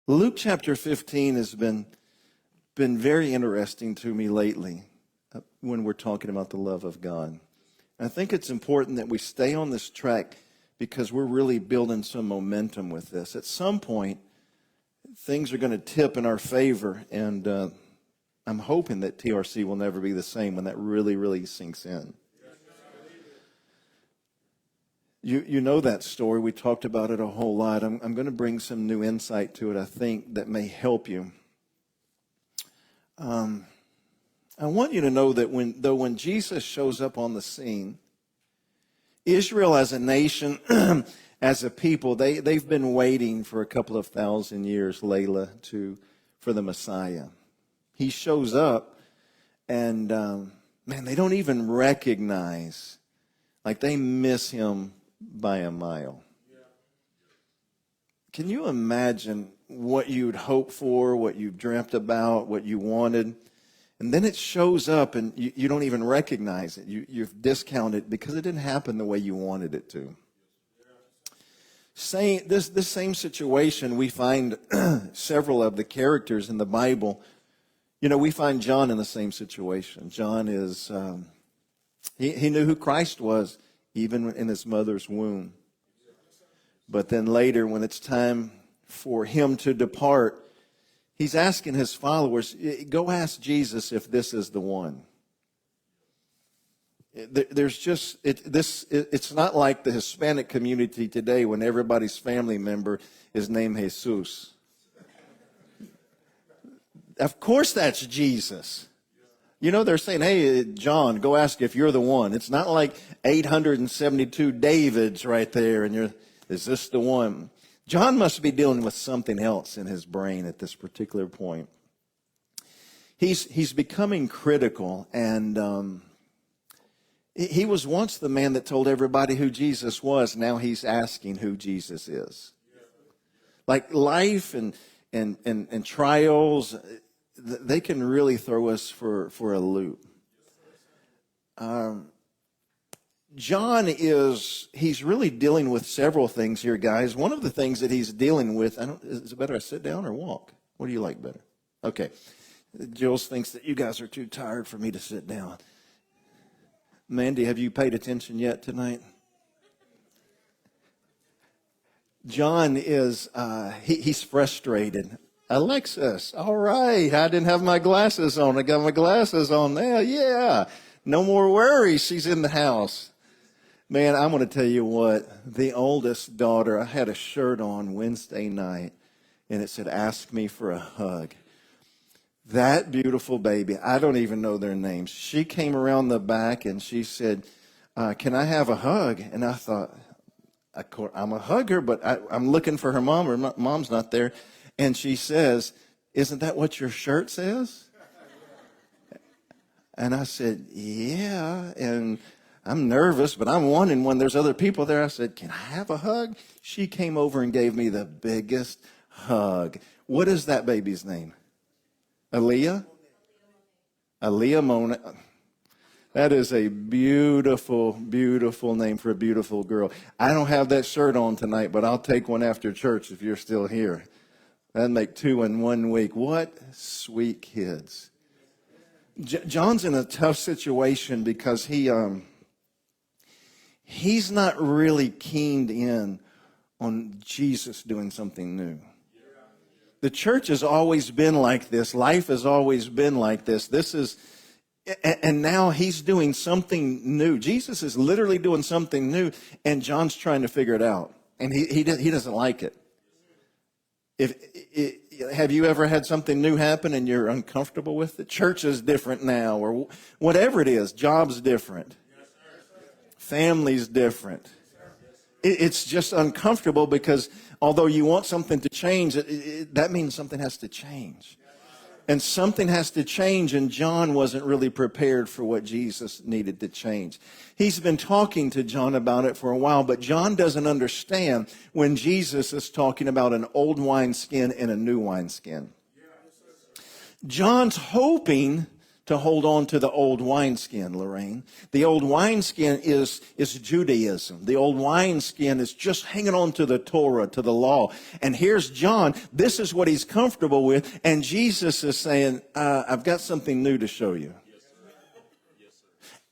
Luke chapter 15 has been very interesting to me lately when we're talking about the love of God. I think it's important that we stay on this track because we're really building some momentum with this. At some point, things are going to tip in our favor, and I'm hoping that TRC will never be the same when that really sinks in. You know that story. We talked about it a whole lot. I'm going to bring some new insight to it, I think, that may help you. I want you to know that when Jesus shows up on the scene, Israel as a nation, as a people, they've been waiting for a couple of thousand years, Layla, for the Messiah. He shows up, and man, they don't even recognize, like they miss him by a mile. Can you imagine what you'd hoped for, what you dreamt about, what you wanted? And then it shows up and you don't even recognize it. You've discounted it because it didn't happen the way you wanted it to. This same situation, we find several of the characters in the Bible. You know, we find John in the same situation. John is, he knew who Christ was, even in his mother's womb. But then later, when it's time for him to depart, he's asking his followers, go ask Jesus if this is the one. It's not like the Hispanic community today when everybody's family member is named Jesus. Of course that's Jesus. You know, they're saying, hey, John, go ask if you're the one. It's not like 872 Davids right there, and is this the one? John must be dealing with something else in his brain at this particular point. He's becoming critical, and he was once the man that told everybody who Jesus was. Now he's asking who Jesus is. Like life and trials, they can really throw us for a loop. John he's really dealing with several things here, guys. One of the things that he's dealing with, is it better I sit down or walk? What do you like better? Okay. Jules thinks that you guys are too tired for me to sit down. Mandy, have you paid attention yet tonight? John he's frustrated. Alexis, all right, I didn't have my glasses on. I got my glasses on now. Yeah, no more worries. She's in the house. Man, I'm going to tell you what, the oldest daughter, I had a shirt on Wednesday night, and it said, ask me for a hug. That beautiful baby, I don't even know their names. She came around the back, and she said, can I have a hug? And I thought, I'm a hugger, but I'm looking for her mom. Her mom's not there. And she says, isn't that what your shirt says? And I said, yeah. And I'm nervous, but I'm wanting when there's other people there. I said, can I have a hug? She came over and gave me the biggest hug. What is that baby's name? Aaliyah? Aaliyah Mona. That is a beautiful, beautiful name for a beautiful girl. I don't have that shirt on tonight, but I'll take one after church if you're still here. That'd make 2 in 1 week. What sweet kids. John's in a tough situation because he's not really keened in on Jesus doing something new. The church has always been like this. Life has always been like this. And now he's doing something new. Jesus is literally doing something new, and John's trying to figure it out. And he doesn't like it. Have you ever had something new happen and you're uncomfortable with it? Church is different now, or whatever it is. Job's different. Family's different. It's just uncomfortable because although you want something to change, that means something has to change. And something has to change, and John wasn't really prepared for what Jesus needed to change. He's been talking to John about it for a while, but John doesn't understand when Jesus is talking about an old wineskin and a new wineskin. John's hoping to hold on to the old wineskin, Lorraine. The old wineskin is Judaism. The old wineskin is just hanging on to the Torah, to the law. And here's John. This is what he's comfortable with. And Jesus is saying, I've got something new to show you.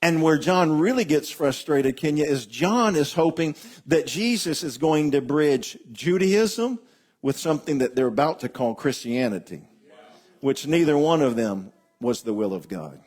And where John really gets frustrated, Kenya, is John is hoping that Jesus is going to bridge Judaism with something that they're about to call Christianity, which neither one of them was the will of God.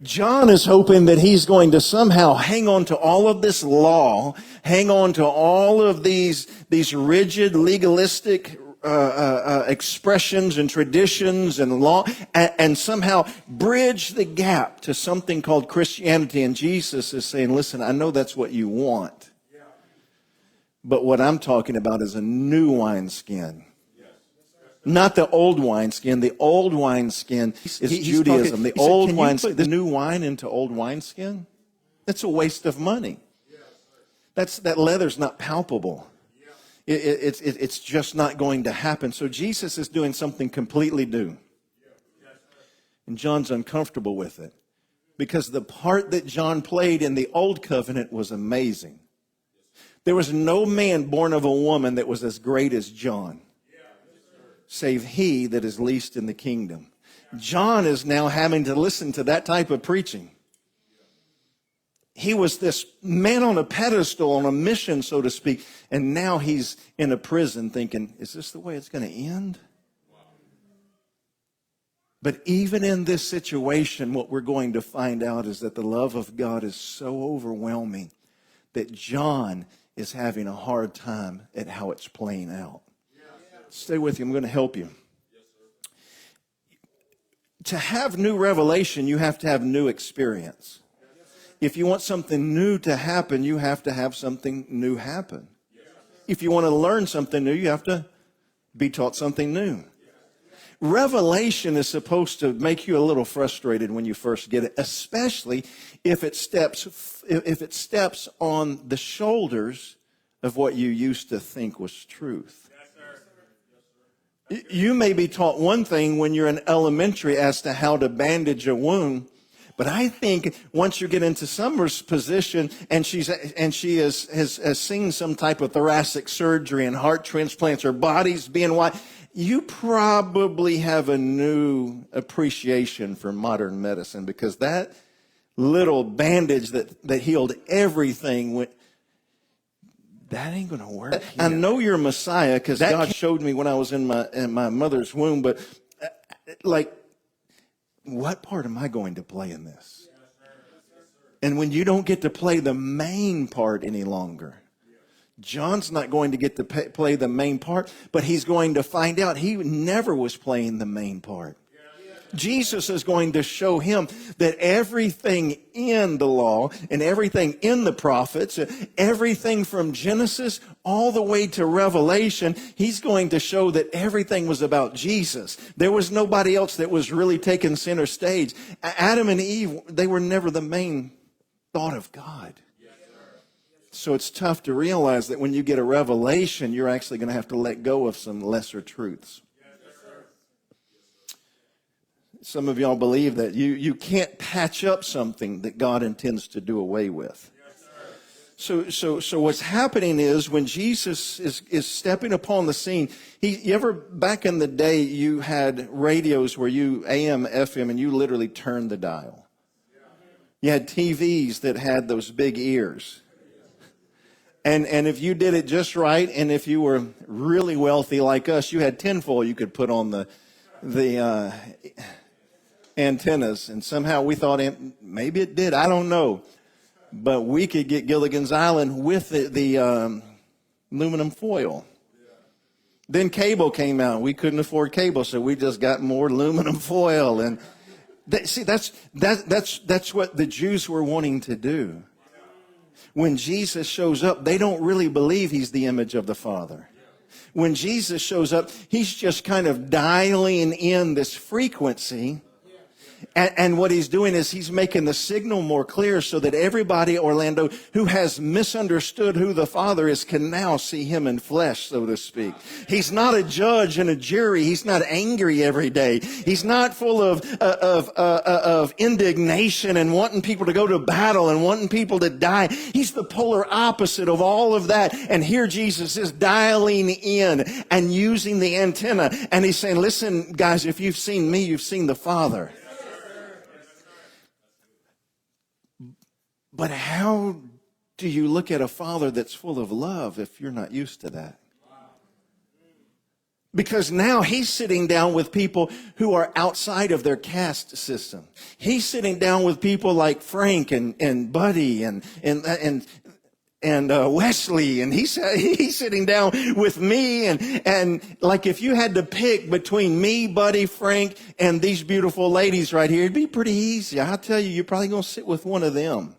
John is hoping that he's going to somehow hang on to all of this law, hang on to all of these rigid, legalistic expressions and traditions and law, and somehow bridge the gap to something called Christianity. And Jesus is saying, listen, I know that's what you want, but what I'm talking about is a new wineskin. Not the old wineskin. The old wineskin is Judaism. The old wineskin. The new wine into old wineskin? That's a waste of money. That leather's not palpable. It's just not going to happen. So Jesus is doing something completely new. And John's uncomfortable with it. Because the part that John played in the old covenant was amazing. There was no man born of a woman that was as great as John, save he that is least in the kingdom. John is now having to listen to that type of preaching. He was this man on a pedestal, on a mission, so to speak, and now he's in a prison thinking, is this the way it's going to end? But even in this situation, what we're going to find out is that the love of God is so overwhelming that John is having a hard time at how it's playing out. Stay with you. I'm going to help you. To have new revelation, you have to have new experience. If you want something new to happen, you have to have something new happen. If you want to learn something new, you have to be taught something new. Revelation is supposed to make you a little frustrated when you first get it, especially if it steps on the shoulders of what you used to think was truth. You may be taught one thing when you're in elementary as to how to bandage a wound, but I think once you get into Summer's position and she has seen some type of thoracic surgery and heart transplants, her body's being wide, you probably have a new appreciation for modern medicine, because that little bandage that healed everything that ain't going to work. I know you're Messiah because God showed me when I was in my mother's womb, but like, what part am I going to play in this? And when you don't get to play the main part any longer, John's not going to get to play the main part, but he's going to find out he never was playing the main part. Jesus is going to show him that everything in the law and everything in the prophets, everything from Genesis all the way to Revelation, he's going to show that everything was about Jesus. There was nobody else that was really taking center stage. Adam and Eve, they were never the main thought of God. So it's tough to realize that when you get a revelation, you're actually going to have to let go of some lesser truths. Some of y'all believe that you can't patch up something that God intends to do away with. So what's happening is when Jesus is stepping upon the scene, you ever, back in the day, you had radios where you AM, FM, and you literally turned the dial. You had TVs that had those big ears. And if you did it just right, and if you were really wealthy like us, you had tinfoil you could put on the antennas, and somehow we thought maybe it did. I don't know, but we could get Gilligan's Island with the aluminum foil. Then cable came out. We couldn't afford cable, so we just got more aluminum foil. And that's what the Jews were wanting to do. When Jesus shows up, they don't really believe he's the image of the Father. When Jesus shows up, he's just kind of dialing in this frequency. And what he's doing is he's making the signal more clear so that everybody, Orlando, who has misunderstood who the Father is can now see him in flesh, so to speak. He's not a judge and a jury. He's not angry every day. He's not full of indignation and wanting people to go to battle and wanting people to die. He's the polar opposite of all of that. And here Jesus is dialing in and using the antenna. And he's saying, listen, guys, if you've seen me, you've seen the Father. But how do you look at a Father that's full of love if you're not used to that? Because now he's sitting down with people who are outside of their caste system. He's sitting down with people like Frank and Buddy and Wesley, and he's sitting down with me, and like if you had to pick between me, Buddy, Frank, and these beautiful ladies right here, it'd be pretty easy. I'll tell you, you're probably going to sit with one of them.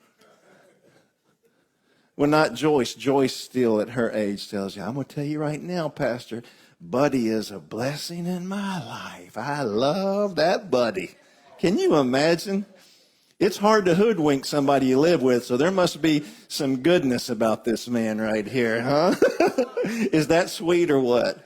Well, not Joyce. Joyce still at her age tells you, I'm going to tell you right now, Pastor, Buddy is a blessing in my life. I love that Buddy. Can you imagine? It's hard to hoodwink somebody you live with, so there must be some goodness about this man right here, huh? Is that sweet or what?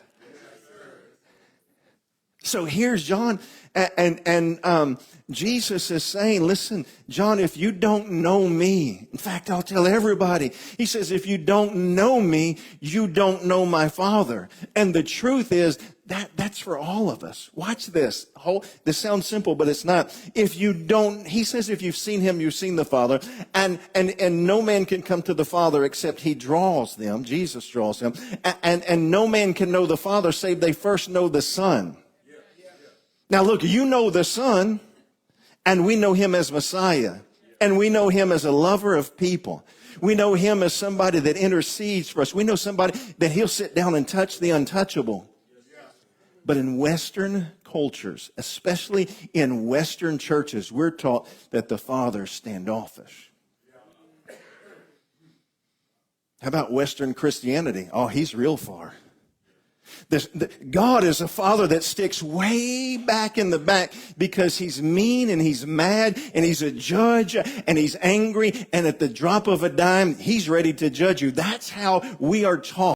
So here's John, and Jesus is saying, listen, John, if you don't know me, in fact, I'll tell everybody, he says, if you don't know me, you don't know my Father. And the truth is, that's for all of us. Watch this. This sounds simple, but it's not. If you don't, he says, if you've seen him, you've seen the Father. And no man can come to the Father except he draws them. Jesus draws them. And no man can know the Father save they first know the Son. Now look, you know the Son, and we know him as Messiah. And we know him as a lover of people. We know him as somebody that intercedes for us. We know somebody that he'll sit down and touch the untouchable. But in Western cultures, especially in Western churches, we're taught that the Father's standoffish. How about Western Christianity? Oh, he's real far. God is a Father that sticks way back in the back because he's mean and he's mad and he's a judge and he's angry, and at the drop of a dime, he's ready to judge you. That's how we are taught.